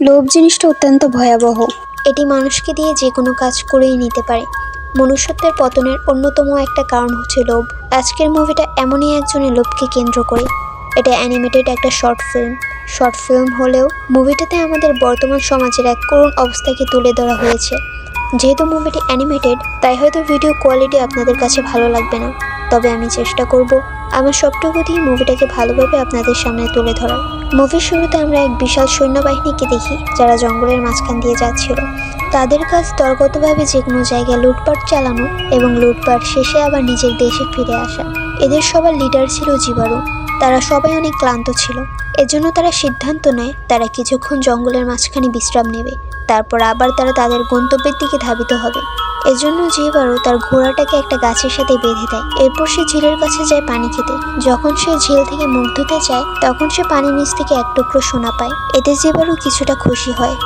লোভ জিনিসটা অত্যন্ত ভয়াবহ। এটি মানুষকে দিয়ে যে কোনো কাজ করেই নিতে পারে। মনুষ্যত্বের পতনের অন্যতম একটা কারণ হচ্ছে লোভ। আজকের মুভিটা এমনই একজনের লোভকে কেন্দ্র করে। এটা অ্যানিমেটেড একটা শর্ট ফিল্ম হলেও মুভিটাতে আমাদের বর্তমান সমাজের এক করুণ অবস্থাকে তুলে ধরা হয়েছে। যেহেতু মুভিটি অ্যানিমেটেড, তাই হয়তো ভিডিও কোয়ালিটি আপনাদের কাছে ভালো লাগবে না, তবে আমি চেষ্টা করব আমার সবটুকু দিয়ে মুভিটাকে ভালোভাবে আপনাদের সামনে তুলে ধরার। মুভির শুরুতে আমরা এক বিশাল সৈন্যবাহিনীকে দেখি, যারা জঙ্গলের মাঝখান দিয়ে যাচ্ছিল। তাদের কাজ দলগতভাবে যে কোনো জায়গায় লুটপাট চালানো এবং লুটপাট শেষে আবার নিজের দেশে ফিরে আসা। এদের সবার লিডার ছিল জিবারু। তারা সবাই অনেক ক্লান্ত ছিল, এজন্য তারা সিদ্ধান্ত নেয় তারা কিছুক্ষণ জঙ্গলের মাঝখানে বিশ্রাম নেবে, তারপর আবার তারা তাদের গন্তব্যের দিকে ধাবিত হবে। এজন্য জিবারু তার ঘোড়াটাকে একটা গাছের সাথে বেঁধে দেয়। এরপর সে ঝিলের কাছে যায় পানি খেতে। যখন সে ঝিল থেকে মুখ ধুতে যায়, তখন সে পানির নিচ থেকে এক টুকরো সোনা পায়। এতে জিবারু কিছুটা খুশি হয়,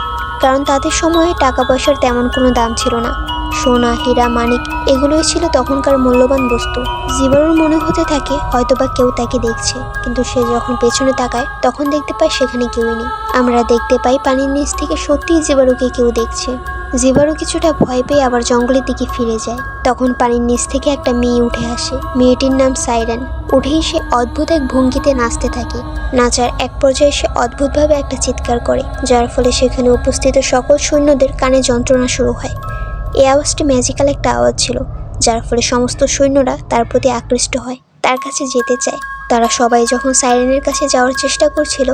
কারণ তাদের সময়ে টাকা পয়সার তেমন কোনো দাম ছিল না। সোনা, হীরা, মানিক এগুলোই ছিল তখনকার মূল্যবান বস্তু। জিবারুর মনে হতে থাকে হয়তোবা কেউ তাকে দেখছে, কিন্তু সে যখন পেছনে তাকায় তখন দেখতে পায় সেখানে কেউই নেই। আমরা দেখতে পাই পানির নিচ থেকে সত্যিই জিবারুকে কেউ দেখছে। জিবারু কিছুটা ভয় পেয়ে আবার জঙ্গলের দিকে ফিরে যায়। তখন পানির নিচ থেকে একটা মেয়ে উঠে আসে। মেয়েটির নাম সাইরেন। উঠেই সে অদ্ভুত এক ভঙ্গিতে নাচতে থাকে। নাচার এক পর্যায়ে সে অদ্ভুতভাবে একটা চিৎকার করে, যার ফলে সেখানে উপস্থিত সকল সৈন্যদের কানে যন্ত্রণা শুরু হয়। এই আওয়াজটি ম্যাজিক্যাল একটা আওয়াজ ছিল, যার ফলে সমস্ত সৈন্যরা তার প্রতি আকৃষ্ট হয়, তার কাছে যেতে চায়। তারা সবাই যখন সাইরেনের কাছে যাওয়ার চেষ্টা করছিল,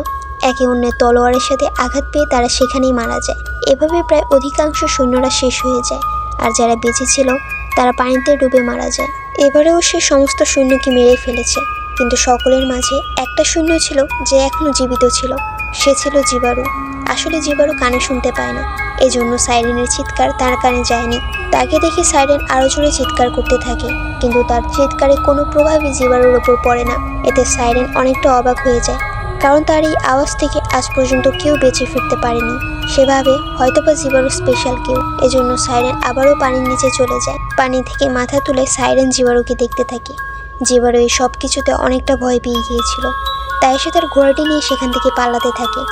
একে অন্যের তলোয়ারের সাথে আঘাত পেয়ে তারা সেখানেই মারা যায়। এভাবে প্রায় অধিকাংশ সৈন্যরা শেষ হয়ে যায়, আর যারা বেঁচে ছিল তারা পানিতে ডুবে মারা যায়। এবারেও সে সমস্ত সৈন্যকে মেরে ফেলেছে, কিন্তু সকলের মাঝে একটা সৈন্য ছিল যে এখনো জীবিত ছিল। সে ছিল জিবারু। আসলে জিবারু কানে শুনতে পায় না, এজন্য সাইরেনের চিৎকার তার কানে যায়নি। তাকে দেখে সাইরেন আরো জোরে চিৎকার করতে থাকে, কিন্তু তার চিৎকারে কোনো প্রভাবই জিবারুর ওপর পড়ে না। এতে সাইরেন অনেকটা অবাক হয়ে যায়, কারণ তার এই আওয়াজ থেকে আজ পর্যন্ত কেউ বেঁচে ফিরতে পারেনি। সেভাবে হয়তোবা জিবারু স্পেশাল কেউ। এজন্য সাইরেন আবারও পানির নিচে চলে যায়। পানি থেকে মাথা তুলে সাইরেন জিবারুকে দেখতে থাকে। জিবারু এই সব কিছুতে অনেকটা ভয় পেয়ে গিয়েছিল, তাই সে তার ঘোড়াটি নিয়ে সেখান থেকে পালাতে থাকে।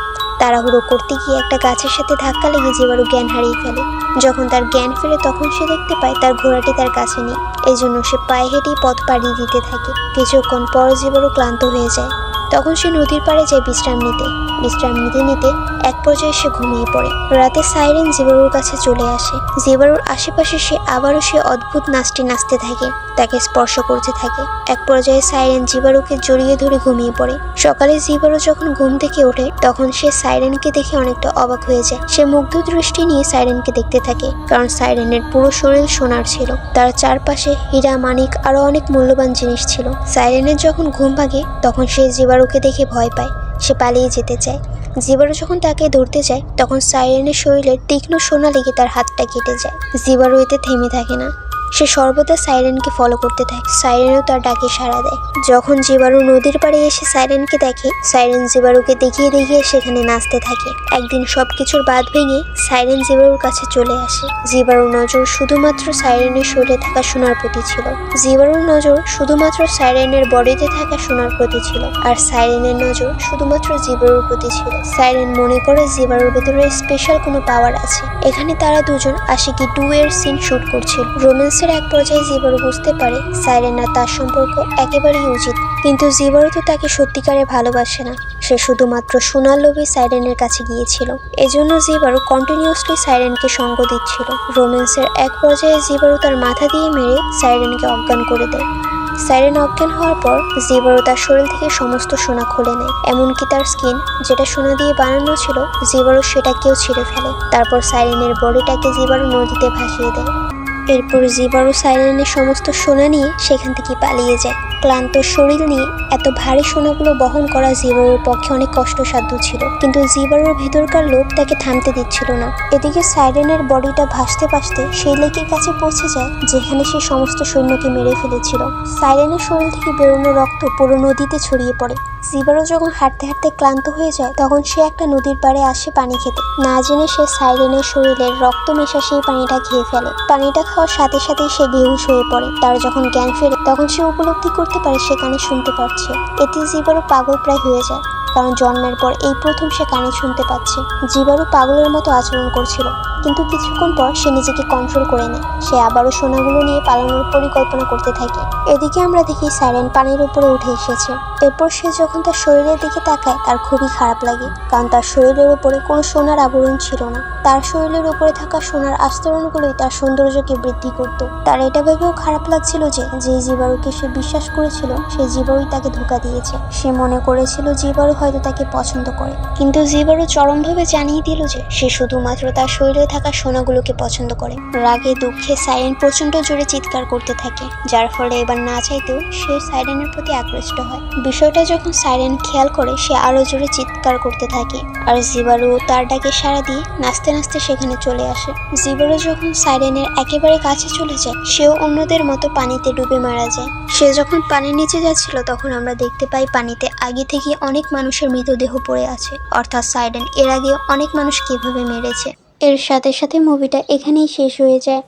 তাড়াহুড়ো করতে গিয়ে একটা গাছের সাথে ধাক্কা লেগে জিবারু জ্ঞান হারিয়ে ফেলে। যখন তার জ্ঞান ফেরে তখন সে দেখতে পায় তার ঘোড়াটি তার কাছে নেই। এই জন্য সে পায়ে হেঁটেই পথ পাড়িয়ে দিতে থাকে। কিছুক্ষণ পর জিবারু ক্লান্ত হয়ে যায়। তখন সে নদীর পাড়ে যায় বিশ্রাম নিতে নিতে এক পর্যায়ে সে ঘুমিয়ে পড়ে। রাতে সাইরেন জিবারুর কাছে চলে আসে। জিবারুর আশেপাশে সে আবারও সে অদ্ভুত নাচটি নাচতে থাকে, তাকে স্পর্শ করতে থাকে। এক পর্যায়ে সাইরেন জিবারুকে জড়িয়ে ধরে ঘুমিয়ে পড়ে। সকালে জিবারু যখন ঘুম থেকে ওঠে, তখন সে সাইরেনকে দেখে অনেকটা অবাক হয়ে যায়। সে মুগ্ধ দৃষ্টি নিয়ে সাইরেনকে দেখতে থাকে, কারণ সাইরেনের পুরো শরীর সোনার ছিল। তার চারপাশে হীরা, মানিক আরো অনেক মূল্যবান জিনিস ছিল। সাইরেনের যখন ঘুম ভাঙে, তখন সে জিবারুকে দেখে ভয় পায়। সে পালিয়ে যেতে চায়। জিবারু যখন তাকে ধরতে যায়, তখন সাইরেনের শরীরের তীক্ষ্ণ সোনা লেগে তার হাতটা কেটে যায়। জিবারু এতে থেমে থাকে না, সে সর্বদা সাইরেনকে ফলো করতে থাকে। সাইরেনও তার ডাকে সাড়া দেয়। যখন জিবারু নদীর পাড়ে এসে সাইরেনকে দেখে, সাইরেন জিবারুকে দেখিয়ে দেখিয়ে সেখানে নাচতে থাকে। একদিন সবকিছুর বাঁধ ভেঙে সাইরেন জিবারুর কাছে চলে আসে। জিবারুর নজর শুধুমাত্র সাইরেনের শরীরে থাকা সোনার প্রতি ছিল। জিবারুর নজর শুধুমাত্র সাইরেনের বডিতে থাকা সোনার প্রতি ছিল, আর সাইরেনের নজর শুধুমাত্র জিবারুর প্রতি ছিল। সাইরেন মনে করে জিবারুর ভেতরে স্পেশাল কোনো পাওয়ার আছে। এখানে তারা দুজন আশিকি 2 এর সিন শুট করছিল। রোম্যান্সের এক পর্যায়ে জিবারু বুঝতে পারে সাইরেন আর তার সম্পর্ক একেবারেই উচিত, কিন্তু জিবারু তো তাকে সত্যিকারে ভালোবাসে না। সে শুধুমাত্র সোনার লোভে সাইরেনের কাছে গিয়েছিল। এজন্য জিবারু কন্টিনিউয়াসলি সাইরেনকে সঙ্গ দিচ্ছিল। রোম্যান্সের এক পর্যায়ে জিবারু তার মাথা দিয়ে মেরে সাইরেনকে অজ্ঞান করে দেয়। সাইরেন অজ্ঞান হওয়ার পর জিবারু তার শরীর থেকে সমস্ত সোনা খুলে নেয়, এমনকি তার স্কিন যেটা সোনা দিয়ে বানানো ছিল, জিবারু সেটাকেও ছিঁড়ে ফেলে। তারপর সাইরেনের বডিটাকে জিবারু নদীতে ভাসিয়ে দেয়। এরপর জিবারু সাইরেনের সমস্ত সোনা নিয়ে সেখান থেকে পালিয়ে যায়। ক্লান্ত শরীর নিয়ে এত ভারী সোনাগুলো বহন করা জিবারুর পক্ষে অনেক কষ্টসাধ্য ছিল, কিন্তু জিবারুর ভেতরকার লোভ তাকে থামতে দিচ্ছিল না। এদিকে সাইরেনের বডিটা ভাসতে ভাসতে সেই লেকের কাছে পৌঁছে যায়, যেখানে সে সমস্ত সৈন্যকে মেরে ফেলেছিল। সাইরেনের শরীর থেকে বেরোনো রক্ত পুরো নদীতে ছড়িয়ে পড়ে। জিবারু যখন হাঁটতে হাঁটতে ক্লান্ত হয়ে যায়, তখন সে একটা নদীর পাড়ে আসে পানি খেতে। না জেনে সে সাইরেনের শরীরের রক্ত মেশা সেই পানিটা খেয়ে ফেলে। পানিটা খাওয়ার সাথে সাথেই সে বেহুশ হয়ে পড়ে। তার যখন জ্ঞান ফেরে, তখন সে উপলব্ধি করতে পারে সে কানে শুনতে পারছে। এতে জিবারু পাগল প্রায় হয়ে যায়। কারণ জন্মের পর এই প্রথম সে কানে শুনতে পাচ্ছে। জিবারু পাগলের মতো আচরণ করছিল, কিন্তু কিছুক্ষণ পর সে নিজেকে কন্ট্রোল করে নেয়। সে আবারও সোনাগুলো নিয়ে পালানোর পরিকল্পনা করতে থাকে। এদিকে আমরা দেখি সাইরেন পানির উপরে উঠে এসেছে। এরপর সে যখন তার শরীরের দিকে তাকায় তার খুবই খারাপ লাগে, কারণ তার শরীরের উপরে কোনো সোনার আবরণ ছিল না। তার শরীরের উপরে থাকা সোনার আস্তরণগুলোই তার সৌন্দর্যকে বৃদ্ধি করত। তার এটা ভেবেও খারাপ লাগছিল যে জিবারুকে সে বিশ্বাস করেছিল সেই জিবারুই তাকে ধোঁকা দিয়েছে। সে মনে করেছিল জিবারু হয়তো তাকে পছন্দ করে, কিন্তু জিবারু চরমভাবে জানিয়ে দিল যে সে শুধুমাত্র তার শরীরে থাকা সোনাগুলোকে পছন্দ করে। রাগে দুঃখে সাইরেন প্রচন্ড জোরে চিৎকার করতে থাকে, যার ফলে এবার না চাইতেও সে সাইরেনের প্রতি আকৃষ্ট হয়। বিষয়টা যখন সাইরেন খেয়াল করে সে আরো জোরে চিৎকার করতে থাকে, আর জিবারু তার ডাকে সাড়া দিয়ে নাচতে নাচতে সেখানে চলে আসে। জিবারু যখন সাইরেনের একেবারে কাছে চলে যায় সেও অন্যদের মতো পানিতে ডুবে মারা যায়। সে যখন পানির নিচে যাচ্ছিল তখন আমরা দেখতে পাই পানিতে আগে থেকে অনেক মানুষের মৃতদেহ পড়ে আছে, অর্থাৎ সাইরেন এর আগে অনেক মানুষ কিভাবে মেরেছে। এর সাথে সাথে মুভিটা এখানেই শেষ হয়ে যায়।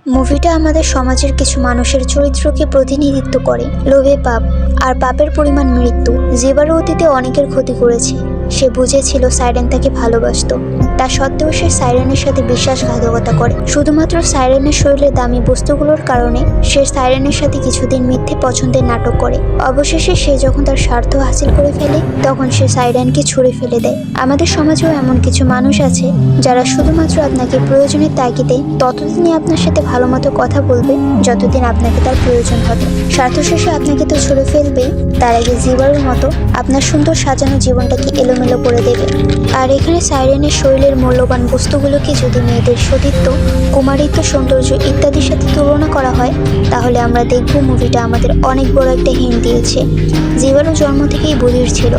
মুভিটা আমাদের সমাজের কিছু মানুষের চরিত্রকে প্রতিনিধিত্ব করে। লোভে পাপ, আর পাপের পরিমাণ মৃত্যু। জিবারু অতীতে অনেকের ক্ষতি করেছে। সে বুঝেছিল সাইরেন তাকে ভালোবাসত, তা সত্ত্বেও সে সাইরেনের সাথে বিশ্বাসঘাতকতা করে। শুধুমাত্র সাইরেনের শরীরে দামি বস্তুগুলোর কারণে সে সাইরেনের সাথে কিছুদিন মিথ্যে পছন্দের নাটক করে। অবশেষে সে যখন তার স্বার্থ হাসিল করে ফেলে তখন সে সাইরেনকে ছুঁড়ে ফেলে দেয়। আমাদের সমাজেও এমন কিছু মানুষ আছে যারা শুধুমাত্র আপনাকে প্রয়োজনের তাগিদে ততদিনই আপনার সাথে ভালো মতো কথা বলবে যতদিন আপনাকে তার প্রয়োজন হবে। স্বার্থ শেষে আপনাকে তো ছুঁড়ে ফেলবে, তার আগে জিবারুর মতো আপনার সুন্দর সাজানো জীবনটাকে এলোমেলো করে দেবে। আর এখানে সাইরেনের শরীরের মূল্যবান বস্তুগুলোকে যদি মেয়েদের সতীত্ব, কুমারিত্ব, সৌন্দর্য ইত্যাদির সাথে তুলনা করা হয় তাহলে আমরা দেখব মুভিটা আমাদের অনেক বড় একটা হিন্ট দিয়েছে। জিবারু জন্ম থেকেই বধির ছিল,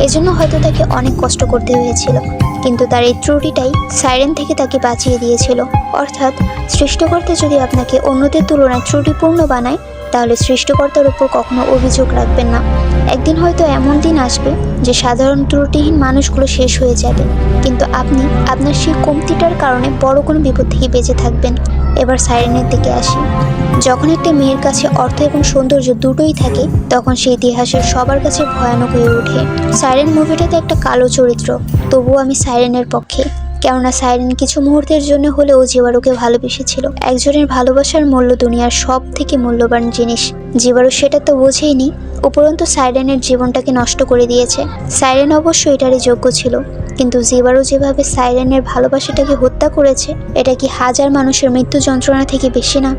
এজন্য হয়তো তাকে অনেক কষ্ট করতে হয়েছিল, কিন্তু তার এই ত্রুটিটাই সাইরেন থেকে তাকে বাঁচিয়ে দিয়েছিল। অর্থাৎ সৃষ্টিকর্তা যদি আপনাকে অন্যদের তুলনায় ত্রুটিপূর্ণ বানায় তাহলে সৃষ্টিকর্তার উপর কখনো অভিযোগ রাখবেন না। একদিন হয়তো এমন দিন আসবে যে সাধারণ ত্রুটিহীন মানুষগুলো শেষ হয়ে যাবে, কিন্তু আপনি আপনার সেই কমতিটার কারণে বড় কোনো বিপদ থেকে বেঁচে থাকবেন। এবার সাইরেনের দিকে আসি। যখন একটা মেয়ের কাছে অর্থ এবং সৌন্দর্য দুটোই থাকে তখন সে ইতিহাসের সবার কাছে ভয়ানক হয়ে ওঠে। সাইরেন মুভিটাতে একটা কালো চরিত্র, তবুও আমি সাইরেনের পক্ষে, কেননা সাইরেন কিছু মুহূর্তের জন্য হলেও জিবারুকে ভালোবেসেছিল। একজনের ভালোবাসার মূল্য দুনিয়ার সব থেকে মূল্যবান জিনিস। জিবারু সেটা তো বোঝেইনি, উপরন্তু সাইরেনের জীবনটাকে নষ্ট করে দিয়েছে। সাইরেন অবশ্য এটারই যোগ্য ছিল, কিন্তু জিবারু যেভাবে সাইরেনের ভালোবাসাটাকে হত্যা করেছে এটা কি হাজার মানুষের মৃত্যু যন্ত্রণা থেকে বেশি না?